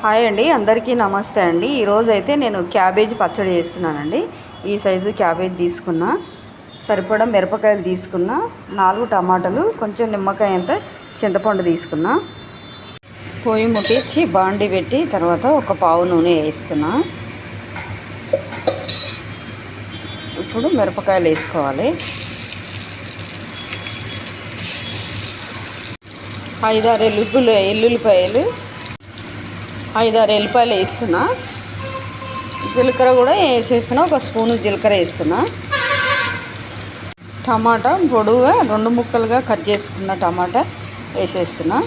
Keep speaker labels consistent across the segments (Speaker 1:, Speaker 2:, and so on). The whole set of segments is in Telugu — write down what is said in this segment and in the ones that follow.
Speaker 1: హాయ్ అండి, అందరికీ నమస్తే అండి. ఈరోజు అయితే నేను క్యాబేజీ పచ్చడి చేస్తున్నానండి. ఈ సైజు క్యాబేజీ తీసుకున్నా, సరిపడా మిరపకాయలు తీసుకున్నా, 4 టమాటాలు, కొంచెం నిమ్మకాయ అంత చింతపండు తీసుకున్నా. పొయ్యి ముట్టించి బాండి పెట్టి తర్వాత ఒక పావు నూనె వేస్తున్నా. ఇప్పుడు మిరపకాయలు వేసుకోవాలి. 5-6 ఎల్లుల్లిపాయలు 5-6 ఎల్లిపాయలు వేస్తున్నా. జీలకర్ర కూడా వేసేస్తున్నా, ఒక స్పూను జీలకర్ర వేస్తున్నా. టమాటా పొడువుగా 2 ముక్కలుగా కట్ చేసుకున్న టమాటా వేసేస్తున్నా.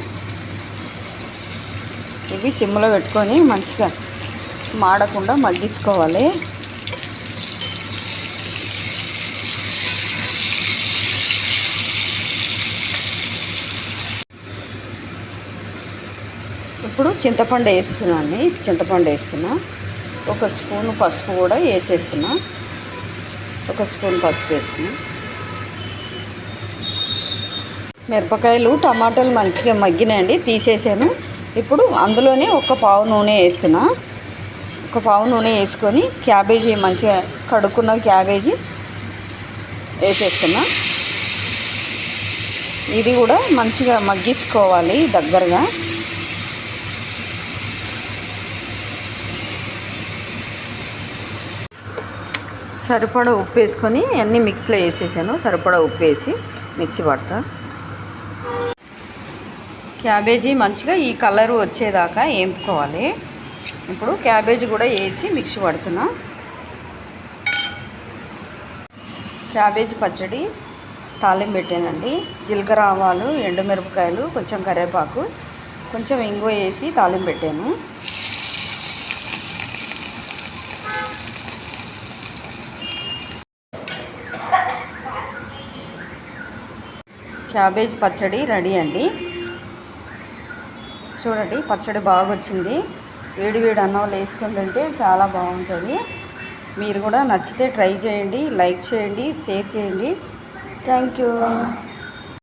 Speaker 1: ఇవి సిమ్లో పెట్టుకొని మంచిగా మాడకుండా మగ్గించుకోవాలి. ఇప్పుడు చింతపండు వేస్తున్నా. ఒక స్పూను పసుపు కూడా వేసేస్తున్నా. ఒక స్పూన్ పసుపు వేస్తున్నా. మిరపకాయలు టమాటాలు మంచిగా మగ్గినాయండి, తీసేసాను. ఇప్పుడు అందులోనే ఒక పావు నూనె వేస్తున్నా. ఒక పావు నూనె వేసుకొని క్యాబేజీ మంచిగా కడుక్కున్న క్యాబేజీ వేసేస్తున్నా. ఇది కూడా మంచిగా మగ్గించుకోవాలి దగ్గరగా. సరిపడా ఉప్పు వేసుకొని అన్నీ మిక్సీలో వేసేసాను. సరిపడా ఉప్పు వేసి మిక్సీ పడతా. క్యాబేజీ మంచిగా ఈ కలర్ వచ్చేదాకా వేపుకోవాలి. ఇప్పుడు క్యాబేజీ కూడా వేసి మిక్సీ పడుతున్నా. క్యాబేజీ పచ్చడి తాలింపు పెట్టానండి. జీలకర్ర, ఆవాలు, ఎండుమిరపకాయలు, కొంచెం కరివేపాకు, కొంచెం ఇంగువ వేసి తాలింపు పెట్టాను. క్యాబేజ్ పచ్చడి రెడీ అండి. చూడండి, పచ్చడి బాగా వచ్చింది. వేడి అన్నంలో వేసుకొని తింటే చాలా బాగుంటుంది. మీరు కూడా నచ్చితే ట్రై చేయండి, లైక్ చేయండి, షేర్ చేయండి. Thank you.